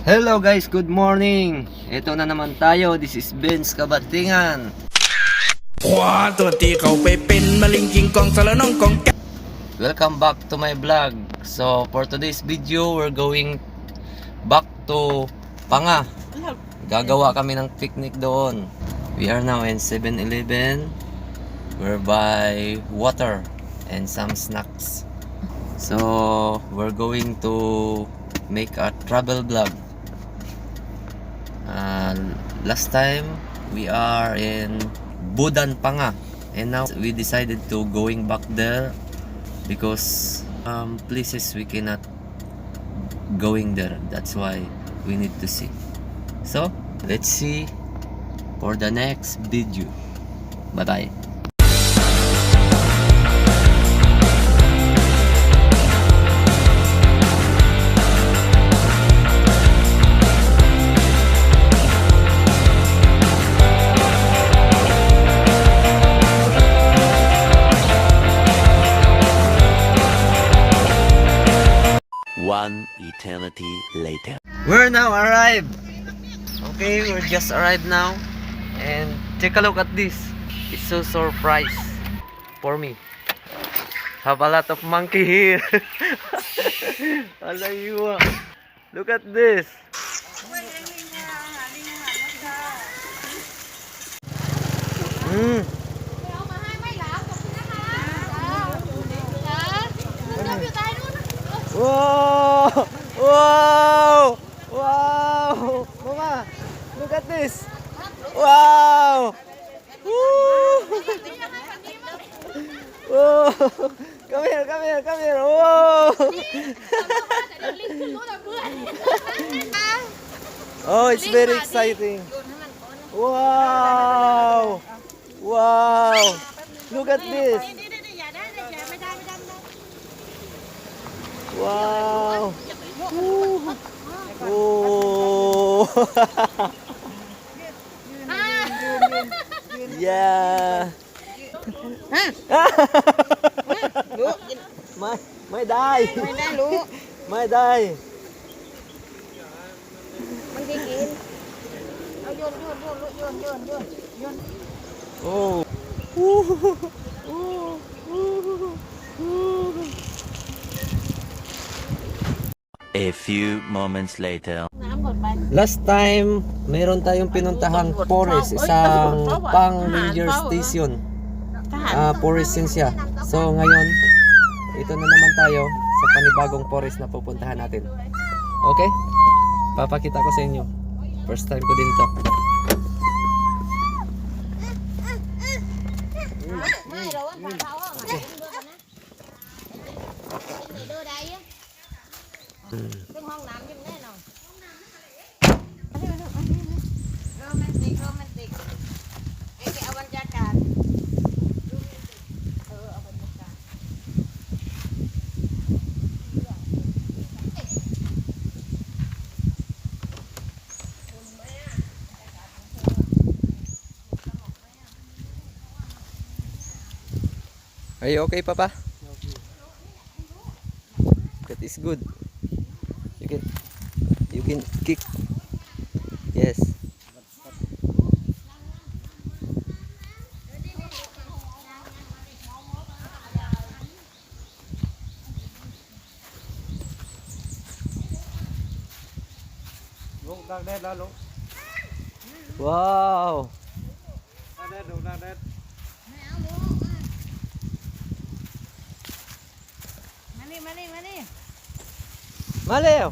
Hello guys, good morning. Ito na naman tayo. This is Ben's Kabatingan. Welcome back to my vlog. So for today's video, we're going back to Panga. Gagawa kami ng picnic doon. We are now in 7-Eleven. We're by water and some snacks. So we're going to make a travel vlog. Last time we are in Budan, Panga, and now we decided to going back there because places we cannot going there. That's why we need to see. So let's see for the next video. Bye bye. One eternity later. We're now arrived. Okay, we're just arrived now. And take a look at this. It's so surprise for me. Have a lot of monkey here. Alaywa. Look at this. Wow! Wow! Wow! Mama, look at this. Wow! Woo! Whoa! Come here, come here, come here. Whoa! Oh, it's very exciting. Wow! Wow! Look at this. Wow! Oh! Yeah! May die! May die! Oh! A few moments later. Last time, meron tayong pinuntahang forest, isang pang ranger station. Forest yun siya. So ngayon, ito na naman tayo sa panibagong forest na pupuntahan natin. Okay? Papakita ko sa inyo. First time ko din to. Cáiห้องน้ำยิ่งแน่นอนโรแมนติกไอ้แกเอาบรรยากาศเอาบรรยากาศ Are you okay, Papa? That is good. You can kick. Yes. Wow. Má leo.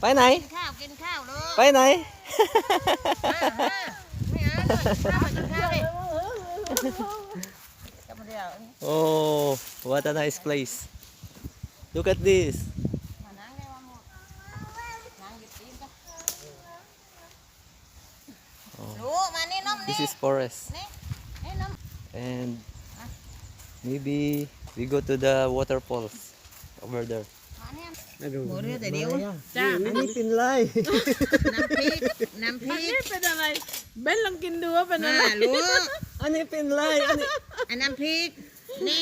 ไปไหน กินข้าวลูก ไปไหน ไม่เอามากินข้าวดิกลับมาเดี๋ยว Oh, what a nice place. Look at this. มานั่งได้ว่าหมดนั่งหยิบตีนกันลูกมานี่น้องนี่ This is forest. นี่น้อง And maybe we go to the waterfalls over there. หมูเรือแต่เดียวจ้า อันนี้เป็นไร น้ำพริก เป็นอะไรเบนลองกินดูว่าเป็นอะไร ลูก อันนี้เป็นไรอันนี้ อันน้ำพริกนี่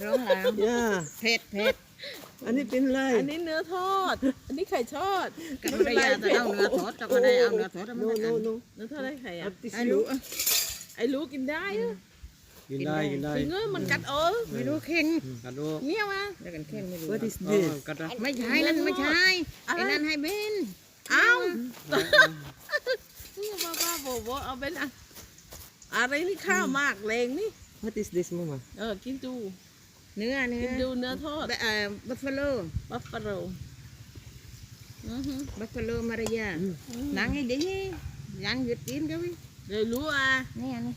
ร้องแล้ว Yeah. เผ็ด อันนี้เป็นอะไร อันนี้เนื้อทอด อันนี้ไข่ทอด ก็ไม่ได้จะเอาเนื้อทอดก็ได้เอาเนื้อทอดมัน โน เนื้อทอดได้ไข่อ่ะ ไอ้รู้ ไอ้รู้กินได้อะ กินได้กินได้ ถึงมันกัดไม่รู้เข่ง กัดดู เนี่ยมาเดี๋ยวกันเข่งไม่รู้ What is this กัดนะ ไม่ใช่นั่นไม่ใช่ไอ้นั่นให้เบน เอ้าบ้าโบเอาเป็นอะไรนี่ข้าวมากแรงนี่ What is this mama กินดู เนื้อ กินดูเนื้อทอด บัฟฟาโล บัฟฟาโล บัฟฟาโลมารยานั่งให้ดียังหยุดกินก็วิ เลยรู้นี่อันนี้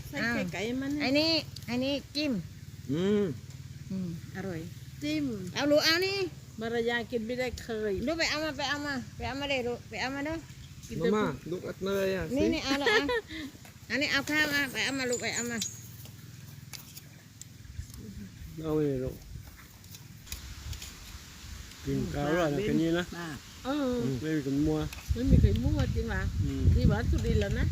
ใส่ไก่มัน ไอ้นี่จิ้มอร่อย จิ้ม เอาลูกเอานี่ มารยากินไม่ได้เคย ดูไปเอามาเลยลูกไปเอามาดู Mama look at Maria นี่เอาละอันนี้เอาข้าวมาไปเอามาลูกไปเอามา เอาเลยลูกกินข้าวแล้วแค่นี้นะ ไม่มีคนมัว ไม่มีใครมั่วจริงหรอนี่หวานสุดินแล้วนะ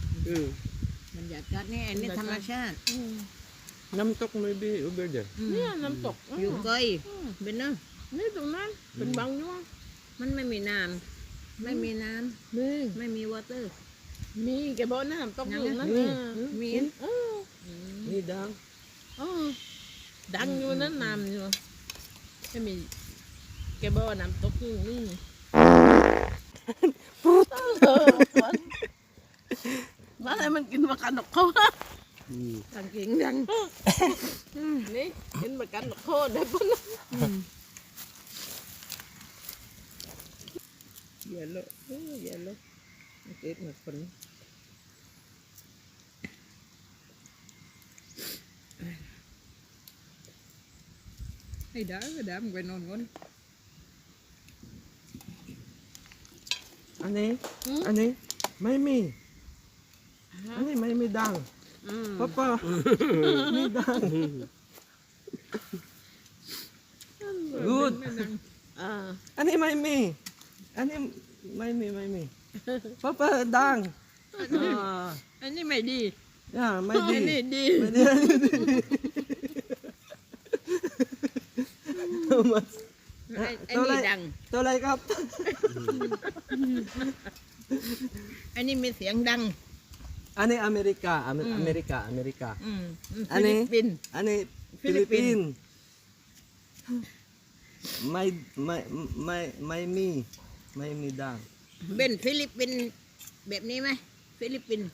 มันอยากกัดนี่อันนี้ธรรมชาติ Namtok maybe over there เนี่ยน้ำตก อยู่ไกลเป็นเนาะ นี่ตรงนั้นเป็นบางยวง มันไม่มีน้ำไม่มีน้ำ นี่ ไม่มีวอเตอร์ มีแกบอกน้ำตกอยู่นั่น มี นี่ดัง ดังอยู่นั่นน้ำอยู่ไม่มีแกบอกน้ำตกอยู่นี่มาอะไรมันกินมากันดอกเขาดังเก่งดังนี่กินมากันดอกเขาได้ปะนะอย่าเลยเจ็บหนักคน ให้đỡ mình quay nôn ngon อันนี้ไม่มีอันนี้ไม่มีดังป้ามีดัง good อันนี้ไม่มีอันนี้ไม่มีป้าดัง อันนี้ไม่ดี ไม่ดี อันนี้ดี ไม่ดีอันนี้ดัง ตัวอะไรครับ อันนี้มีเสียงดัง อันนี้อเมริกาอันนี้ฟิลิปปินส์อันนี้ฟิลิปปินส์ไม่มีดัง เป็นฟิลิปปินส์แบบนี้ไหมฟิลิปปินส์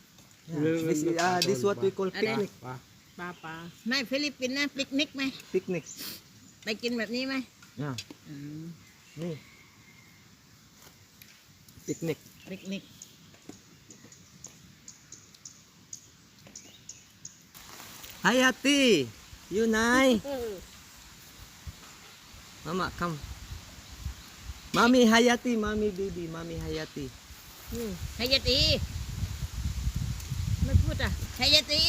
this what we call อะไร picnic ปลา ไม่ฟิลิปปินส์นะปิกนิกไหม picnic ไปกินแบบนี้ไหม นี่ picnic ปิกนิก Hayati Yunay Mama come Mami Hayati Mami baby Mami Hayati ไฮยาตีไม่พูดอ่ะไฮยาตี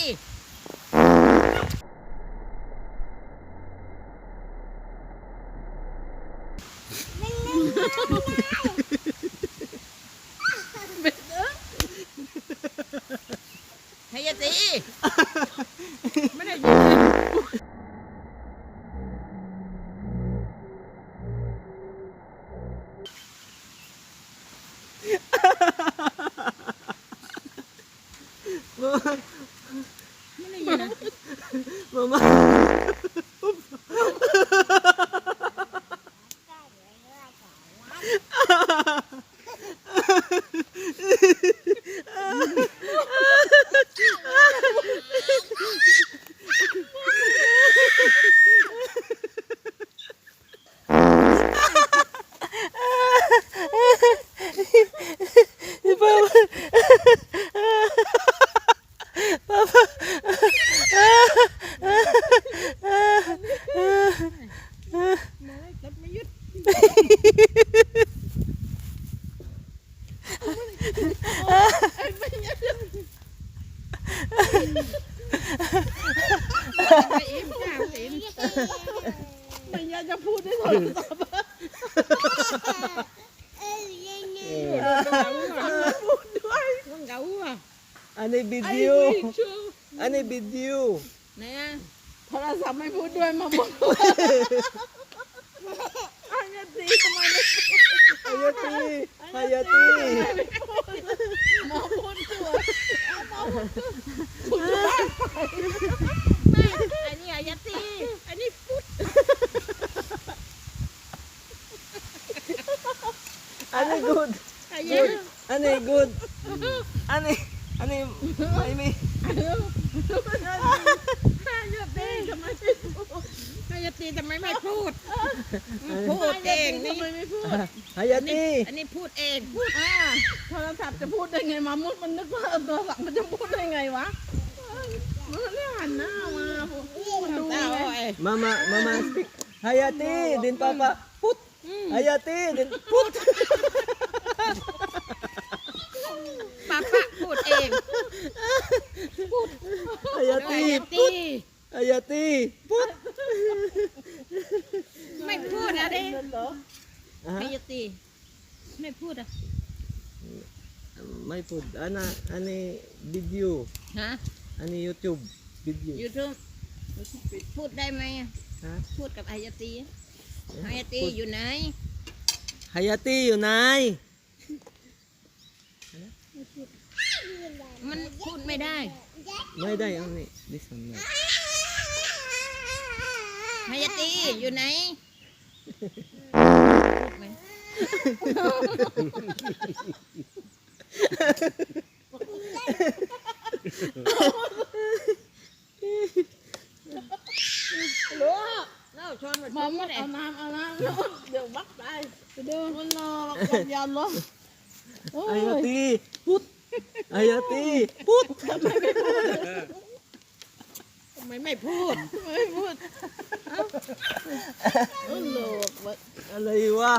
ไฮยาตีไม่ได้ยิน ไม่ได้ยินนะ Mamaไม่อิ่มจ้าไม่อิ่ม ไม่อยากจะพูดได้หรอกพูดด้วย ต้องเกาอ่ะ อันนี้วิดีโออันนี้วิดีโอ เนี่ย โทรศัพท์ไม่พูดด้วยมาบอก Hayati. Anh này giá ti, anh này phút. Ano good? Good. Ano good? Ano may Giá tiทำไมไม่พูดพูดเองนี่ Hayati. อันนี้พูดเอง โทรศัพท์จะพูดได้ไงมามุดมันนึกว่าโทรศัพท์มันจะพูดได้ไงวะมันไม่หันหน้ามามันดู Mama speak. Hayati din papa. Put. Hayati din put. ป้าป้าพูดเอง Hayati. ตี Hayati. Put. ไม่พูดอะไรไม่ยตีไม่พูดอ่ะ May put. Ani video. ฮะ Ani YouTube video. YouTube พูดได้ไหม Ha? พูดกับอายตีอายตีอยู่ไหน Hayati yun ay. มันพูดไม่ได้ May day only. This one. No. อายตีอยู่ไหนไหม เราชวนมา มา ช มุ ว ด น เอาน้ำเดี๋ยวบักได้ไปดูมันรอความยาวล้ม Hayati. Put. Hayati. Put. ทำไมไม่พูด ไม่พูดโลก Alay wa.